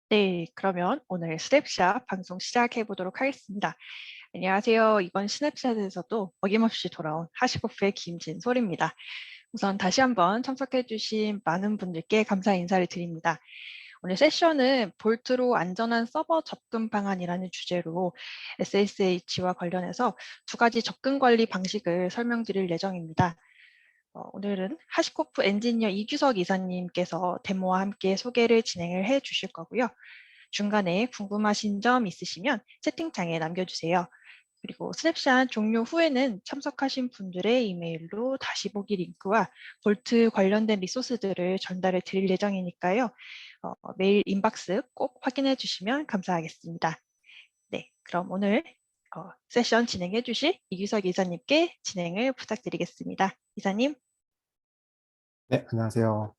네, 그러면 오늘 스냅샷 방송 시작해 보도록 하겠습니다. 안녕하세요. 이번 스냅샷에서도 어김없이 돌아온 하시코프의 김진솔입니다. 우선 다시 한번 참석해 주신 많은 분들께 감사 인사를 드립니다. 오늘 세션은 볼트로 안전한 서버 접근 방안이라는 주제로 SSH와 관련해서 두 가지 접근 관리 방식을 설명드릴 예정입니다. 오늘은 하시코프 엔지니어 이규석 이사님께서 데모와 함께 소개를 진행을 해 주실 거고요. 중간에 궁금하신 점 있으시면 채팅창에 남겨주세요. 그리고 스냅샷 종료 후에는 참석하신 분들의 이메일로 다시 보기 링크와 볼트 관련된 리소스들을 전달해 드릴 예정이니까요. 메일 인박스 꼭 확인해 주시면 감사하겠습니다. 네, 그럼 오늘 세션 진행해 주실 이규석 이사님께 진행을 부탁드리겠습니다. 이사님. 네, 안녕하세요.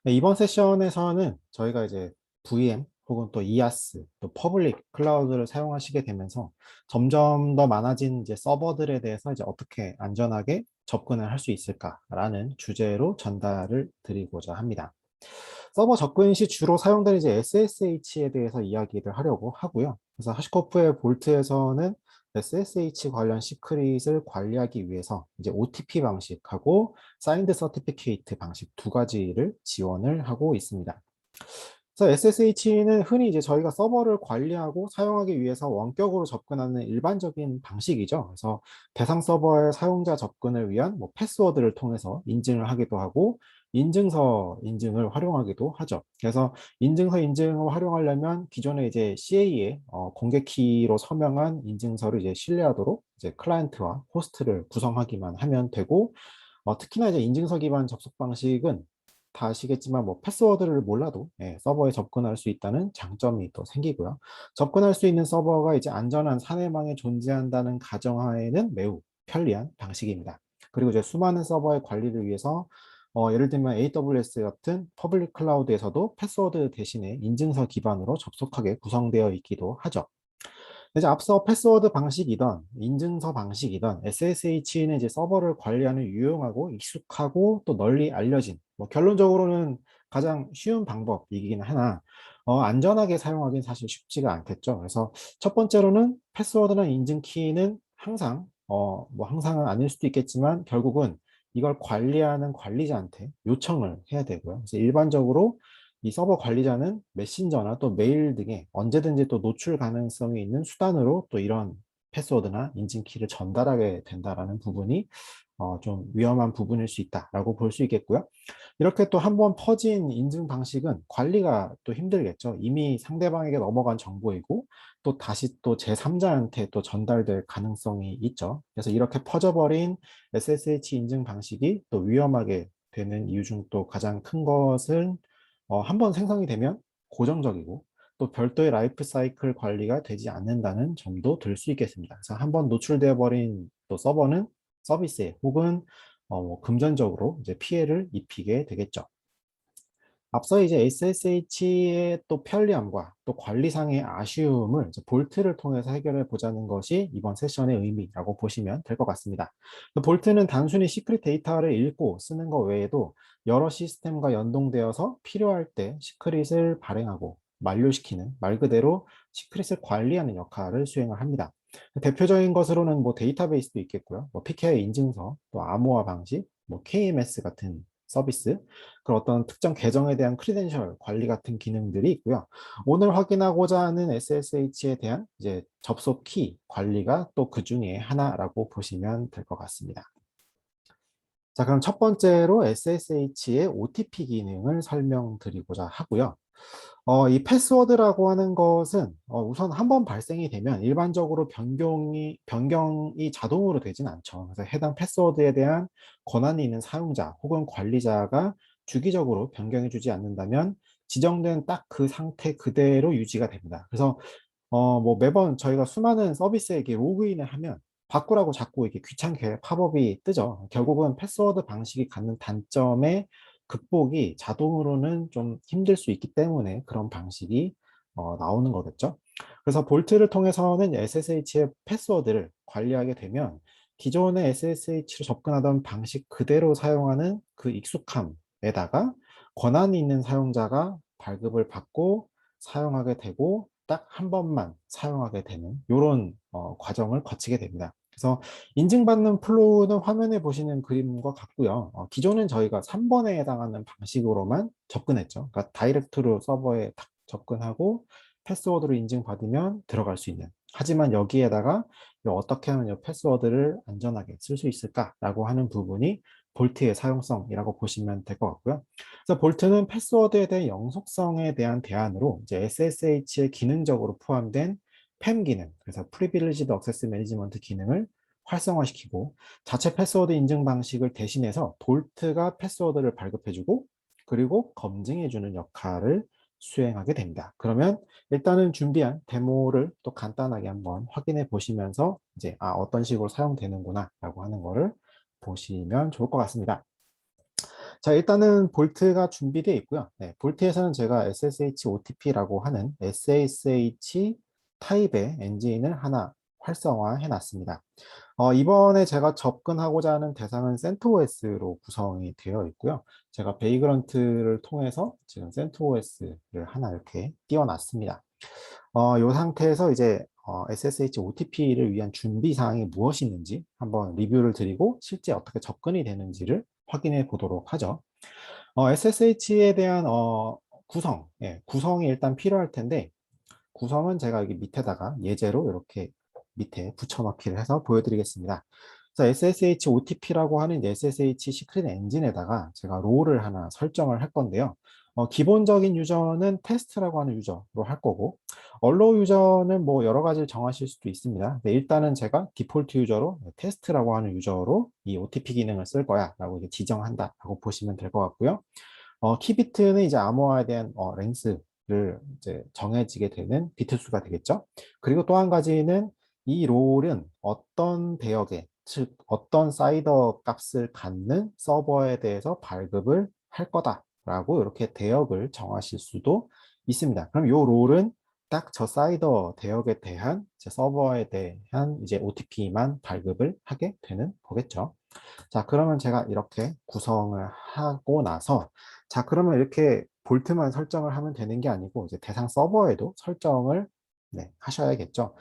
네, 이번 세션에서는 저희가 이제 VM 혹은 또 IaaS, 또 퍼블릭 클라우드를 사용하시게 되면서 점점 더 많아진 이제 서버들에 대해서 이제 어떻게 안전하게 접근을 할 수 있을까라는 주제로 전달을 드리고자 합니다. 서버 접근 시 주로 사용되는 이제 SSH에 대해서 이야기를 하려고 하고요. 그래서 하시코프의 볼트에서는 SSH 관련 시크릿을 관리하기 위해서 이제 OTP 방식하고 사인드 서티피케이트 방식 두 가지를 지원을 하고 있습니다. 그래서 SSH는 흔히 이제 저희가 서버를 관리하고 사용하기 위해서 원격으로 접근하는 일반적인 방식이죠. 그래서 대상 서버의 사용자 접근을 위한 뭐 패스워드를 통해서 인증을 하기도 하고 인증서 인증을 활용하기도 하죠. 그래서 인증서 인증을 활용하려면 기존에 이제 CA의 공개 키로 서명한 인증서를 이제 신뢰하도록 이제 클라이언트와 호스트를 구성하기만 하면 되고 특히나 이제 인증서 기반 접속 방식은 다 아시겠지만 뭐 패스워드를 몰라도 서버에 접근할 수 있다는 장점이 또 생기고요. 접근할 수 있는 서버가 이제 안전한 사내망에 존재한다는 가정하에는 매우 편리한 방식입니다. 그리고 이제 수많은 서버의 관리를 위해서 예를 들면 AWS 같은 퍼블릭 클라우드에서도 패스워드 대신에 인증서 기반으로 접속하게 구성되어 있기도 하죠. 이제 앞서 패스워드 방식이던 인증서 방식이던 SSH는 이제 서버를 관리하는 유용하고 익숙하고 또 널리 알려진 뭐 결론적으로는 가장 쉬운 방법이긴 하나 안전하게 사용하기는 사실 쉽지가 않겠죠. 그래서 첫 번째로는 패스워드나 인증 키는 항상 뭐 항상은 아닐 수도 있겠지만 결국은 이걸 관리하는 관리자한테 요청을 해야 되고요. 그래서 일반적으로 이 서버 관리자는 메신저나 또 메일 등에 언제든지 또 노출 가능성이 있는 수단으로 또 이런 패스워드나 인증키를 전달하게 된다라는 부분이 좀 위험한 부분일 수 있다라고 볼 수 있겠고요. 이렇게 또 한번 퍼진 인증 방식은 관리가 또 힘들겠죠. 이미 상대방에게 넘어간 정보이고 또 다시 또 제3자한테 또 전달될 가능성이 있죠. 그래서 이렇게 퍼져버린 SSH 인증 방식이 또 위험하게 되는 이유 중 또 가장 큰 것은 한번 생성이 되면 고정적이고 또 별도의 라이프 사이클 관리가 되지 않는다는 점도 들 수 있겠습니다. 그래서 한번 노출되어 버린 또 서버는 서비스에 혹은 뭐 금전적으로 이제 피해를 입히게 되겠죠. 앞서 이제 SSH의 또 편리함과 또 관리상의 아쉬움을 이제 볼트를 통해서 해결해 보자는 것이 이번 세션의 의미라고 보시면 될 것 같습니다. 볼트는 단순히 시크릿 데이터를 읽고 쓰는 것 외에도 여러 시스템과 연동되어서 필요할 때 시크릿을 발행하고 만료시키는 말 그대로 시크릿을 관리하는 역할을 수행을 합니다. 대표적인 것으로는 뭐 데이터베이스도 있겠고요. 뭐 PKI 인증서, 또 암호화 방식, 뭐 KMS 같은 서비스, 그런 어떤 특정 계정에 대한 크리덴셜 관리 같은 기능들이 있고요. 오늘 확인하고자 하는 SSH에 대한 이제 접속 키 관리가 또 그 중에 하나라고 보시면 될 것 같습니다. 자, 그럼 첫 번째로 SSH의 OTP 기능을 설명드리고자 하고요. 이 패스워드라고 하는 것은 우선 한번 발생이 되면 일반적으로 변경이 자동으로 되진 않죠. 그래서 해당 패스워드에 대한 권한이 있는 사용자 혹은 관리자가 주기적으로 변경해 주지 않는다면 지정된 딱 그 상태 그대로 유지가 됩니다. 그래서 뭐 매번 저희가 수많은 서비스에게 로그인을 하면 바꾸라고 자꾸 이렇게 귀찮게 팝업이 뜨죠. 결국은 패스워드 방식이 갖는 단점의 극복이 자동으로는 좀 힘들 수 있기 때문에 그런 방식이 나오는 거겠죠. 그래서 볼트를 통해서는 SSH의 패스워드를 관리하게 되면 기존의 SSH로 접근하던 방식 그대로 사용하는 그 익숙함에다가 권한이 있는 사용자가 발급을 받고 사용하게 되고 딱 한 번만 사용하게 되는 이런 과정을 거치게 됩니다. 그래서 인증받는 플로우는 화면에 보시는 그림과 같고요. 기존은 저희가 3번에 해당하는 방식으로만 접근했죠. 그러니까 다이렉트로 서버에 딱 접근하고 패스워드로 인증받으면 들어갈 수 있는. 하지만 여기에다가 어떻게 하면 이 패스워드를 안전하게 쓸 수 있을까라고 하는 부분이 볼트의 사용성이라고 보시면 될 것 같고요. 그래서 볼트는 패스워드에 대한 영속성에 대한 대안으로 이제 SSH에 기능적으로 포함된 PAM 기능, 그래서 Privileged Access Management 기능을 활성화시키고 자체 패스워드 인증 방식을 대신해서 볼트가 패스워드를 발급해주고 그리고 검증해주는 역할을 수행하게 됩니다. 그러면 일단은 준비한 데모를 또 간단하게 한번 확인해 보시면서 이제 어떤 식으로 사용되는구나 라고 하는 거를 보시면 좋을 것 같습니다. 자, 일단은 볼트가 준비되어 있고요. 네, 볼트에서는 제가 SSH OTP라고 하는 SSH 타입의 엔진을 하나 활성화해 놨습니다. 이번에 제가 접근하고자 하는 대상은 CentOS로 구성이 되어 있고요. 제가 베이그런트를 통해서 지금 CentOS를 하나 이렇게 띄워놨습니다. 이 상태에서 이제 SSH OTP를 위한 준비 사항이 무엇이 있는지 한번 리뷰를 드리고 실제 어떻게 접근이 되는지를 확인해 보도록 하죠. SSH에 대한 구성이 일단 필요할 텐데 구성은 제가 여기 밑에다가 예제로 이렇게 밑에 붙여넣기를 해서 보여드리겠습니다. 그래서 SSH OTP라고 하는 SSH 시크릿 엔진에다가 제가 롤을 하나 설정을 할 건데요. 기본적인 유저는 테스트라고 하는 유저로 할 거고 언로 유저는 뭐 여러 가지를 정하실 수도 있습니다. 근데 일단은 제가 디폴트 유저로 테스트라고 하는 유저로 이 OTP 기능을 쓸 거야 라고 이제 지정한다 라고 보시면 될 것 같고요. 키비트는 이제 암호화에 대한 랭스를 이제 정해지게 되는 비트 수가 되겠죠. 그리고 또 한 가지는 이 롤은 어떤 대역에, 즉 어떤 사이더 값을 갖는 서버에 대해서 발급을 할 거다라고 이렇게 대역을 정하실 수도 있습니다. 그럼 이 롤은 딱 저 사이더 대역에 대한 서버에 대한 이제 OTP만 발급을 하게 되는 거겠죠. 자, 그러면 제가 이렇게 구성을 하고 나서 자, 그러면 이렇게 볼트만 설정을 하면 되는 게 아니고 이제 대상 서버에도 설정을 하셔야겠죠.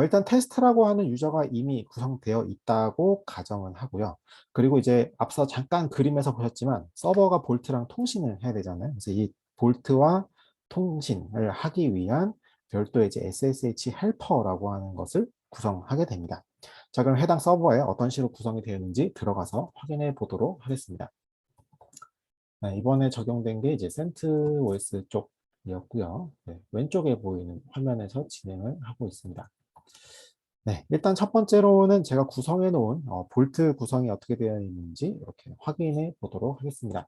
일단 테스트라고 하는 유저가 이미 구성되어 있다고 가정은 하고요. 그리고 이제 앞서 잠깐 그림에서 보셨지만 서버가 볼트랑 통신을 해야 되잖아요. 그래서 이 볼트와 통신을 하기 위한 별도의 이제 SSH 헬퍼라고 하는 것을 구성하게 됩니다. 자, 그럼 해당 서버에 어떤 식으로 구성이 되어 있는지 들어가서 확인해 보도록 하겠습니다. 네, 이번에 적용된 게 이제 CentOS 쪽이었고요. 네, 왼쪽에 보이는 화면에서 진행을 하고 있습니다. 네, 일단 첫 번째로는 제가 구성해 놓은 볼트 구성이 어떻게 되어 있는지 이렇게 확인해 보도록 하겠습니다.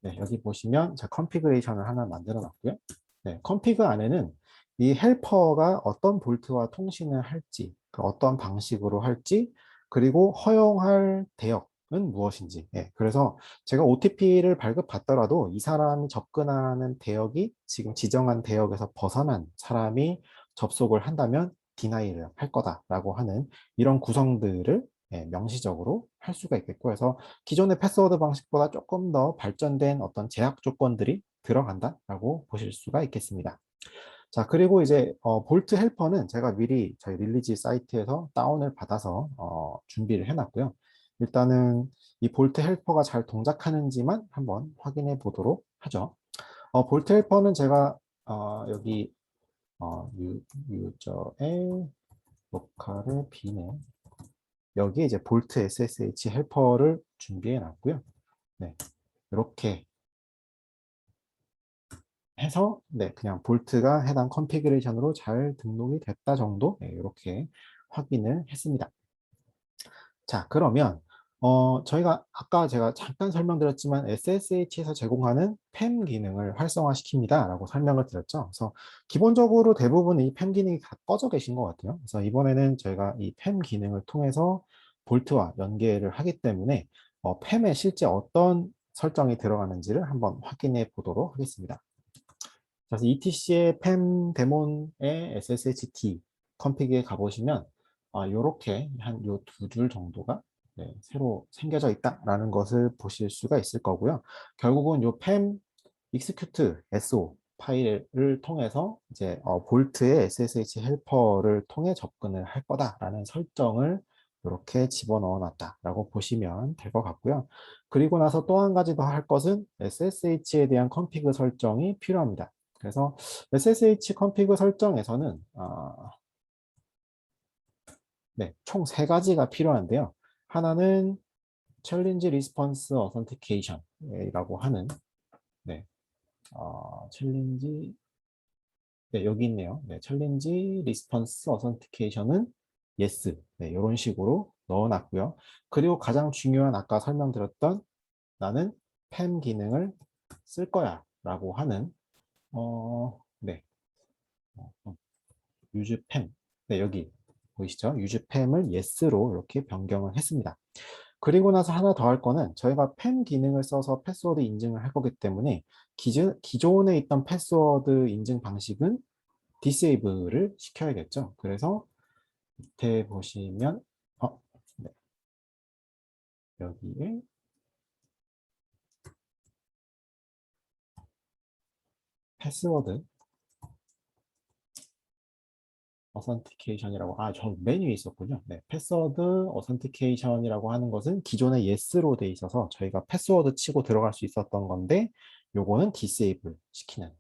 네, 여기 보시면 제가 컨피그레이션을 하나 만들어 놨고요. 네, 컨피그 안에는 이 헬퍼가 어떤 볼트와 통신을 할지, 어떤 방식으로 할지, 그리고 허용할 대역은 무엇인지. 그래서 제가 OTP를 발급받더라도 이 사람이 접근하는 대역이 지금 지정한 대역에서 벗어난 사람이 접속을 한다면 디나이를 할 거다라고 하는 이런 구성들을 명시적으로 할 수가 있겠고 해서 기존의 패스워드 방식보다 조금 더 발전된 어떤 제약 조건들이 들어간다라고 보실 수가 있겠습니다. 자, 그리고 이제 볼트 헬퍼는 제가 미리 저희 릴리지 사이트에서 다운을 받아서 준비를 해놨고요. 일단은 이 볼트 헬퍼가 잘 동작하는지만 한번 확인해 보도록 하죠. 볼트 헬퍼는 제가 여기 유저의 로컬의 비네 여기에 이제 볼트 SSH 헬퍼를 준비해 놨고요. 네, 이렇게 해서 그냥 볼트가 해당 컨피그레이션으로 잘 등록이 됐다 정도 이렇게 확인을 했습니다. 자, 그러면 저희가 아까 제가 잠깐 설명드렸지만 SSH에서 제공하는 PAM 기능을 활성화시킵니다 라고 설명을 드렸죠. 그래서 기본적으로 대부분 이 PAM 기능이 다 꺼져 계신 것 같아요. 그래서 이번에는 저희가 이 PAM 기능을 통해서 볼트와 연계를 하기 때문에 PAM에 실제 어떤 설정이 들어가는지를 한번 확인해 보도록 하겠습니다. 그래서 ETC의 PAM 데몬의 SSHD 컨피그에 가보시면 이렇게 한 요 두 줄 정도가 새로 생겨져 있다라는 것을 보실 수가 있을 거고요. 결국은 요 PAM execute SO 파일을 통해서 이제 볼트의 SSH 헬퍼를 통해 접근을 할 거다라는 설정을 이렇게 집어넣어 놨다라고 보시면 될 것 같고요. 그리고 나서 또 한 가지 더 할 것은 SSH에 대한 컨피그 설정이 필요합니다. 그래서 SSH 컨피그 설정에서는 네, 총 세 가지가 필요한데요. 하나는 챌린지 리스폰스 어선티케이션이라고 하는 네, 챌린지 네, 여기 있네요. 네, 챌린지 리스폰스 어선티케이션은 yes. 네, 이런 식으로 넣어놨고요. 그리고 가장 중요한 아까 설명드렸던 나는 팸 기능을 쓸 거야 라고 하는 네, use 팸. 네, 여기 보이시죠? use 팸을 yes로 이렇게 변경을 했습니다. 그리고 나서 하나 더 할 거는 저희가 팸 기능을 써서 패스워드 인증을 할 거기 때문에 기존에 있던 패스워드 인증 방식은 디세이블을 시켜야겠죠. 그래서 밑에 보시면 네, 여기에 패스워드 어선티케이션이라고 저 메뉴에 있었군요. 네, 패스워드 어선티케이션이라고 하는 것은 기존에 yes로 돼 있어서 저희가 패스워드 치고 들어갈 수 있었던 건데 요거는 디세이블 시키는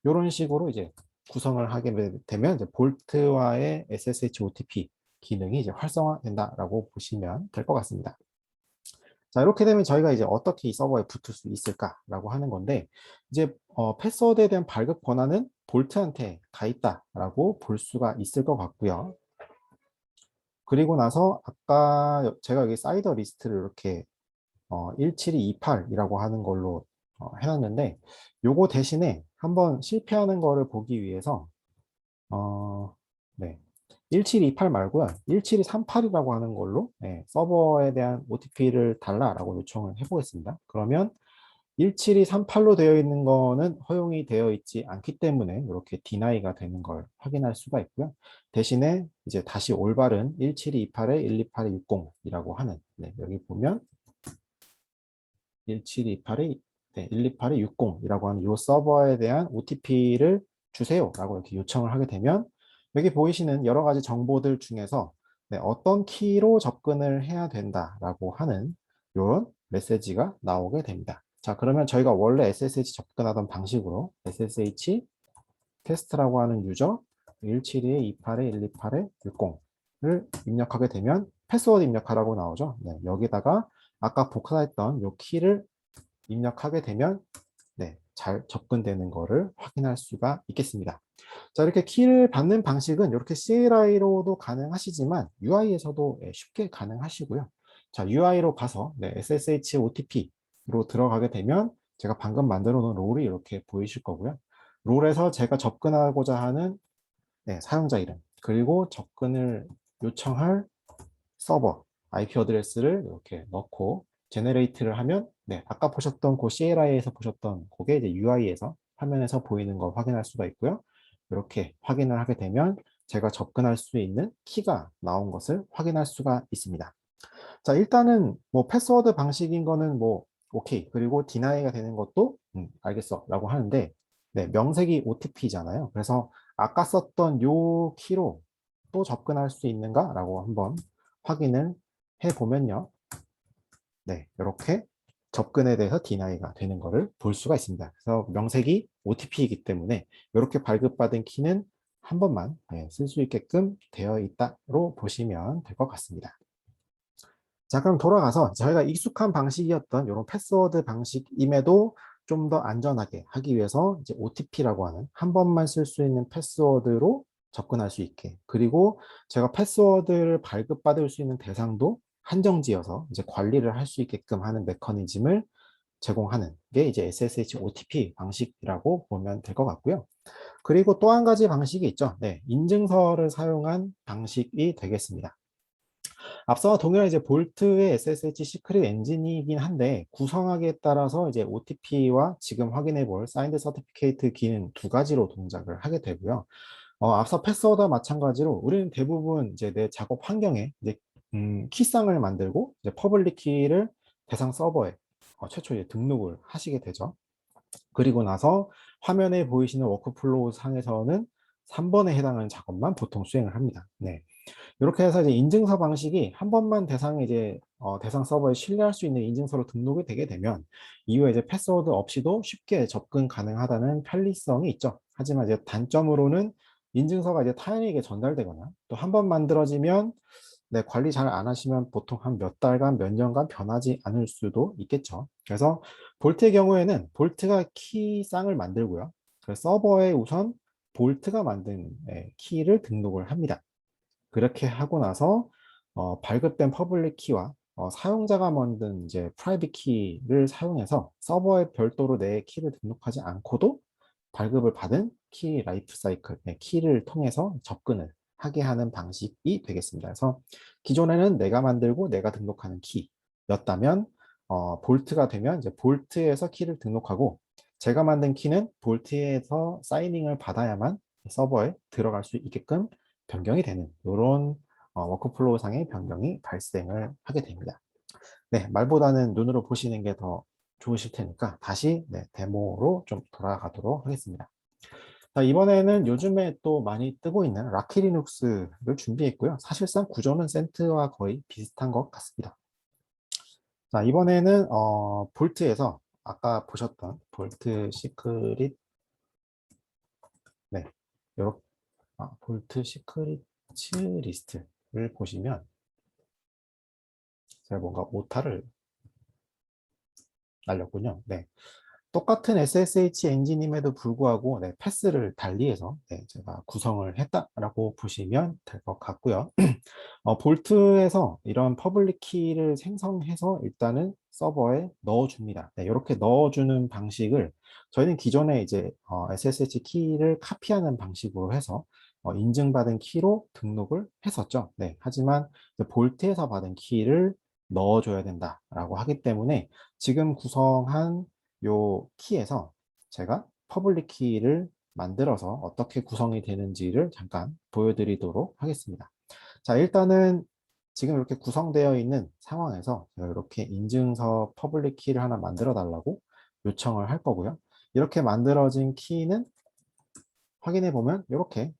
이런 식으로 이제 구성을 하게 되면 이제 볼트와의 SSH OTP 기능이 이제 활성화된다라고 보시면 될 것 같습니다. 자, 이렇게 되면 저희가 이제 어떻게 이 서버에 붙을 수 있을까라고 하는 건데, 이제 패스워드에 대한 발급 권한은 볼트한테 가 있다라고 볼 수가 있을 것 같고요. 그리고 나서 아까 제가 여기 사이더 리스트를 이렇게 17228이라고 하는 걸로 해놨는데, 요거 대신에 한번 실패하는 거를 보기 위해서 네. 1728 말고요. 1738이라고 하는 걸로 서버에 대한 OTP를 달라라고 요청을 해보겠습니다. 그러면 1738로 되어 있는 거는 허용이 되어 있지 않기 때문에 이렇게 디나이가 되는 걸 확인할 수가 있고요. 대신에 이제 다시 올바른 1728에 128-60이라고 하는 여기 보면 1728에 128-60이라고 하는 이 서버에 대한 OTP를 주세요라고 이렇게 요청을 하게 되면 여기 보이시는 여러 가지 정보들 중에서 어떤 키로 접근을 해야 된다라고 하는 이런 메시지가 나오게 됩니다. 자, 그러면 저희가 원래 SSH 접근하던 방식으로 SSH 테스트라고 하는 유저 172.128-128-60을 입력하게 되면 패스워드 입력하라고 나오죠. 여기다가 아까 복사했던 이 키를 입력하게 되면 잘 접근되는 거를 확인할 수가 있겠습니다. 자, 이렇게 키를 받는 방식은 이렇게 CLI로도 가능하시지만 UI에서도 쉽게 가능하시고요. 자, UI로 가서 SSH OTP로 들어가게 되면 제가 방금 만들어 놓은 롤이 이렇게 보이실 거고요. 롤에서 제가 접근하고자 하는 사용자 이름 그리고 접근을 요청할 서버 IP 어드레스를 이렇게 넣고 제너레이트를 하면 아까 보셨던 그 CLI에서 보셨던 그게 이제 UI에서 화면에서 보이는 걸 확인할 수가 있고요. 이렇게 확인을 하게 되면 제가 접근할 수 있는 키가 나온 것을 확인할 수가 있습니다. 자, 일단은 뭐 패스워드 방식인 거는 뭐 오케이. 그리고 디나이가 되는 것도 알겠어 라고 하는데 명색이 OTP잖아요. 그래서 아까 썼던 요 키로 또 접근할 수 있는가 라고 한번 확인을 해보면요. 이렇게 접근에 대해서 디나이가 되는 것을 볼 수가 있습니다. 그래서 명색이 OTP이기 때문에 이렇게 발급받은 키는 한 번만 쓸 수 있게끔 되어 있다로 보시면 될 것 같습니다. 자, 그럼 돌아가서 저희가 익숙한 방식이었던 이런 패스워드 방식임에도 좀 더 안전하게 하기 위해서 이제 OTP라고 하는 한 번만 쓸 수 있는 패스워드로 접근할 수 있게, 그리고 제가 패스워드를 발급받을 수 있는 대상도 한정지어서 이제 관리를 할 수 있게끔 하는 메커니즘을 제공하는 게 이제 SSH OTP 방식이라고 보면 될 것 같고요. 그리고 또 한 가지 방식이 있죠. 인증서를 사용한 방식이 되겠습니다. 앞서와 동일한 이제 볼트의 SSH 시크릿 엔진이긴 한데 구성하기에 따라서 이제 OTP와 지금 확인해 볼 사인드 서티피케이트 기능 두 가지로 동작을 하게 되고요. 앞서 패스워드와 마찬가지로 우리는 대부분 이제 내 작업 환경에 이제 키상을 만들고 이제 퍼블릭 키를 대상 서버에 최초 이제 등록을 하시게 되죠. 그리고 나서 화면에 보이시는 워크플로우 상에서는 3번에 해당하는 작업만 보통 수행을 합니다. 네. 이렇게 해서 이제 인증서 방식이 한 번만 대상에 이제 대상 서버에 신뢰할 수 있는 인증서로 등록이 되게 되면 이후에 이제 패스워드 없이도 쉽게 접근 가능하다는 편리성이 있죠. 하지만 이제 단점으로는 인증서가 이제 타인에게 전달되거나 또 한 번 만들어지면 네, 관리 잘 안 하시면 보통 한 몇 달간, 몇 년간 변하지 않을 수도 있겠죠. 그래서 볼트의 경우에는 볼트가 키쌍을 만들고요. 그래서 서버에 우선 볼트가 만든 키를 등록을 합니다. 그렇게 하고 나서 발급된 퍼블릭 키와 사용자가 만든 이제 프라이빗 키를 사용해서 서버에 별도로 내 키를 등록하지 않고도 발급을 받은 키 라이프 사이클, 키를 통해서 접근을 하게 하는 방식이 되겠습니다. 그래서 기존에는 내가 만들고 내가 등록하는 키였다면 볼트가 되면 이제 볼트에서 키를 등록하고 제가 만든 키는 볼트에서 사이닝을 받아야만 서버에 들어갈 수 있게끔 변경이 되는 이런 워크플로우 상의 변경이 발생을 하게 됩니다. 네, 말보다는 눈으로 보시는 게 더 좋으실 테니까 다시 네, 데모로 좀 돌아가도록 하겠습니다. 자, 이번에는 요즘에 또 많이 뜨고 있는 라키 리눅스를 준비했고요. 사실상 구조는 센트와 거의 비슷한 것 같습니다. 자, 이번에는 볼트에서 아까 보셨던 볼트 시크릿 네, 요렇게 볼트 시크릿 리스트를 보시면 제가 뭔가 오타를 날렸군요. 네. 똑같은 SSH 엔진임에도 불구하고 네, 패스를 달리해서 네, 제가 구성을 했다라고 보시면 될 것 같고요. 볼트에서 이런 퍼블릭 키를 생성해서 일단은 서버에 넣어줍니다. 네, 이렇게 넣어주는 방식을 저희는 기존에 이제 SSH 키를 카피하는 방식으로 해서 인증받은 키로 등록을 했었죠. 네, 하지만 볼트에서 받은 키를 넣어줘야 된다라고 하기 때문에 지금 구성한 요 키에서 제가 퍼블릭 키를 만들어서 어떻게 구성이 되는지를 잠깐 보여드리도록 하겠습니다. 자, 일단은 지금 이렇게 구성되어 있는 상황에서 제가 이렇게 인증서 퍼블릭 키를 하나 만들어 달라고 요청을 할 거고요. 이렇게 만들어진 키는 확인해 보면 이렇게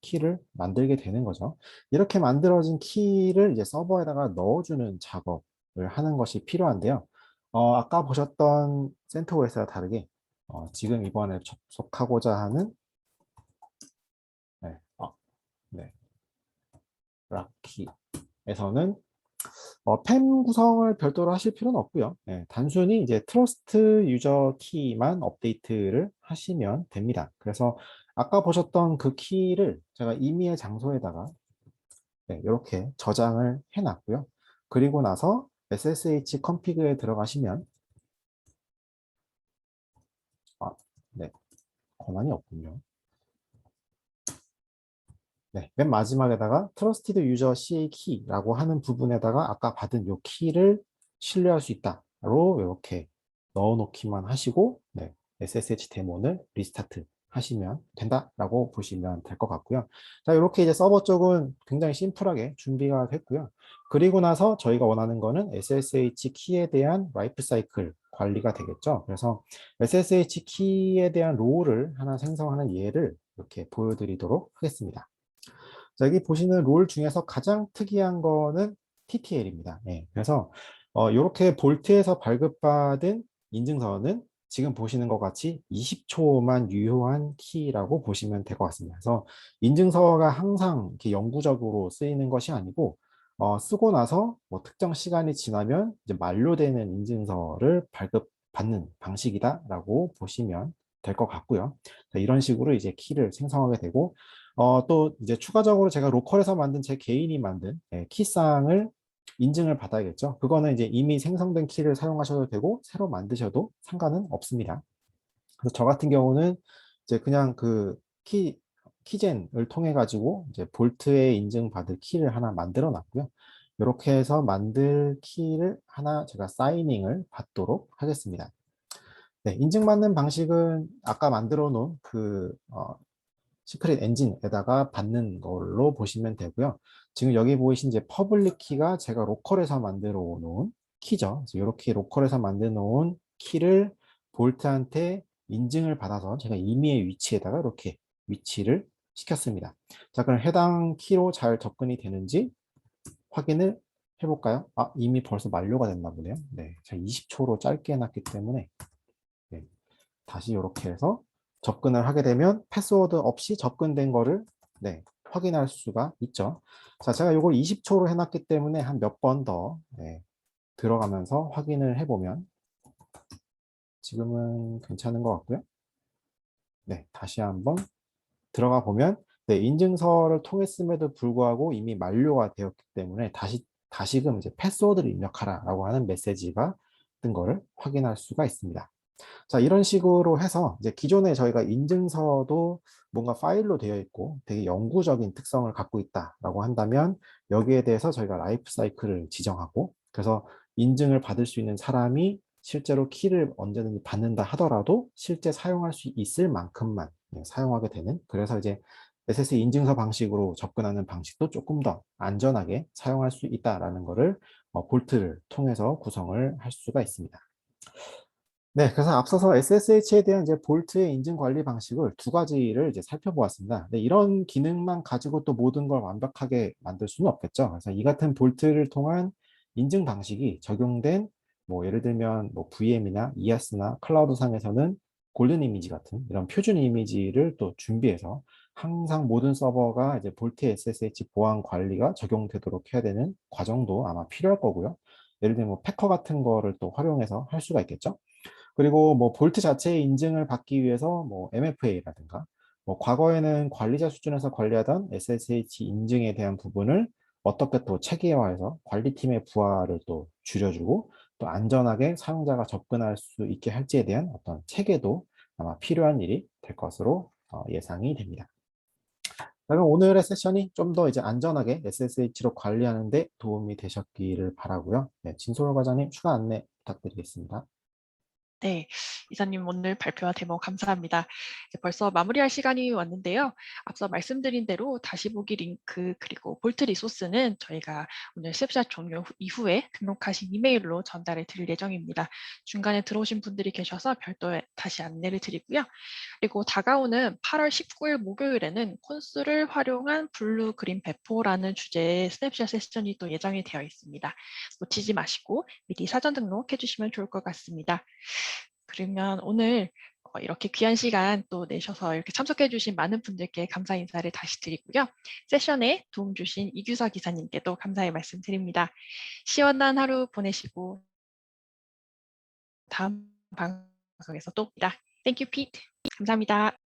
키를 만들게 되는 거죠. 이렇게 만들어진 키를 이제 서버에다가 넣어주는 작업을 하는 것이 필요한데요. 아까 보셨던 센트OS와 다르게 지금 이번에 접속하고자 하는 네, 네, 락키에서는 팸 구성을 별도로 하실 필요는 없고요. 단순히 이제 트러스트 유저 키만 업데이트를 하시면 됩니다. 그래서 아까 보셨던 그 키를 제가 임의의 장소에다가 이렇게 저장을 해놨고요. 그리고 나서 SSH config에 들어가시면 네, 권한이 없군요. 네, 맨 마지막에다가 트러스티드 유저 CA 키라고 하는 부분에다가 아까 받은 요 키를 신뢰할 수 있다로 이렇게 넣어놓기만 하시고 SSH 데모는 리스타트 하시면 된다라고 보시면 될 것 같고요. 자, 이렇게 이제 서버 쪽은 굉장히 심플하게 준비가 됐고요. 그리고 나서 저희가 원하는 거는 SSH 키에 대한 라이프 사이클 관리가 되겠죠. 그래서 SSH 키에 대한 롤을 하나 생성하는 예를 이렇게 보여드리도록 하겠습니다. 자, 여기 보시는 롤 중에서 가장 특이한 거는 TTL입니다. 그래서 이렇게 볼트에서 발급받은 인증서는 지금 보시는 것 같이 20초만 유효한 키라고 보시면 될 것 같습니다. 그래서 인증서가 항상 이렇게 영구적으로 쓰이는 것이 아니고 쓰고 나서 뭐 특정 시간이 지나면 이제 만료되는 인증서를 발급받는 방식이다라고 보시면 될 것 같고요. 자, 이런 식으로 이제 키를 생성하게 되고 또 이제 추가적으로 제가 로컬에서 만든 제 개인이 만든 키쌍을 인증을 받아야겠죠. 그거는 이제 이미 생성된 키를 사용하셔도 되고 새로 만드셔도 상관은 없습니다. 그래서 저 같은 경우는 이제 그냥 그 키젠을 통해 가지고 이제 볼트에 인증받을 키를 하나 만들어 놨고요. 이렇게 해서 만들 키를 하나 제가 사이닝을 받도록 하겠습니다. 네, 인증받는 방식은 아까 만들어 놓은 그 시크릿 엔진에다가 받는 걸로 보시면 되고요. 지금 여기 보이신 이제 퍼블릭 키가 제가 로컬에서 만들어 놓은 키죠. 그래서 이렇게 로컬에서 만들어 놓은 키를 볼트한테 인증을 받아서 제가 임의의 위치에다가 이렇게 위치를 시켰습니다. 자, 그럼 해당 키로 잘 접근이 되는지 확인을 해볼까요? 아, 이미 벌써 만료가 됐나 보네요. 네, 제가 20초로 짧게 해놨기 때문에 네, 다시 이렇게 해서 접근을 하게 되면 패스워드 없이 접근된 거를 네, 확인할 수가 있죠. 자, 제가 이걸 20초로 해놨기 때문에 한 몇 번 더 들어가면서 확인을 해보면 지금은 괜찮은 것 같고요. 네, 다시 한번 들어가 보면 네, 인증서를 통했음에도 불구하고 이미 만료가 되었기 때문에 다시금 이제 패스워드를 입력하라라고 하는 메시지가 뜬 거를 확인할 수가 있습니다. 자, 이런 식으로 해서 이제 기존에 저희가 인증서도 뭔가 파일로 되어 있고 되게 영구적인 특성을 갖고 있다라고 한다면 여기에 대해서 저희가 라이프 사이클을 지정하고 그래서 인증을 받을 수 있는 사람이 실제로 키를 언제든지 받는다 하더라도 실제 사용할 수 있을 만큼만 사용하게 되는 그래서 이제 SSL 인증서 방식으로 접근하는 방식도 조금 더 안전하게 사용할 수 있다라는 것을 볼트를 통해서 구성을 할 수가 있습니다. 네, 그래서 앞서서 SSH에 대한 이제 볼트의 인증 관리 방식을 두 가지를 이제 살펴보았습니다. 네, 이런 기능만 가지고 또 모든 걸 완벽하게 만들 수는 없겠죠. 그래서 이 같은 볼트를 통한 인증 방식이 적용된 뭐 예를 들면 뭐 VM이나 EAS나 클라우드 상에서는 골든 이미지 같은 이런 표준 이미지를 또 준비해서 항상 모든 서버가 이제 볼트 SSH 보안 관리가 적용되도록 해야 되는 과정도 아마 필요할 거고요. 예를 들면 뭐 패커 같은 거를 또 활용해서 할 수가 있겠죠. 그리고 뭐 볼트 자체의 인증을 받기 위해서 뭐 MFA라든가 뭐 과거에는 관리자 수준에서 관리하던 SSH 인증에 대한 부분을 어떻게 또 체계화해서 관리팀의 부하를 또 줄여주고 또 안전하게 사용자가 접근할 수 있게 할지에 대한 어떤 체계도 아마 필요한 일이 될 것으로 예상이 됩니다. 그럼 오늘의 세션이 좀 더 이제 안전하게 SSH로 관리하는 데 도움이 되셨기를 바라고요. 네, 진솔 과장님 추가 안내 부탁드리겠습니다. 네, 이사님 오늘 발표와 데모 감사합니다. 이제 벌써 마무리할 시간이 왔는데요. 앞서 말씀드린 대로 다시 보기 링크 그리고 볼트 리소스는 저희가 오늘 스냅샷 종료 이후에 등록하신 이메일로 전달해 드릴 예정입니다. 중간에 들어오신 분들이 계셔서 별도의 다시 안내를 드리고요. 그리고 다가오는 8월 19일 목요일에는 콘수를 활용한 블루 그린 배포라는 주제의 스냅샷 세션이 또 예정이 되어 있습니다. 놓치지 마시고 미리 사전 등록해 주시면 좋을 것 같습니다. 그러면 오늘 이렇게 귀한 시간 또 내셔서 이렇게 참석해 주신 많은 분들께 감사 인사를 다시 드리고요. 세션에 도움 주신 이규서 기사님께도 감사의 말씀 드립니다. 시원한 하루 보내시고 다음 방송에서 또 봅니다. Thank you, Pete. 감사합니다.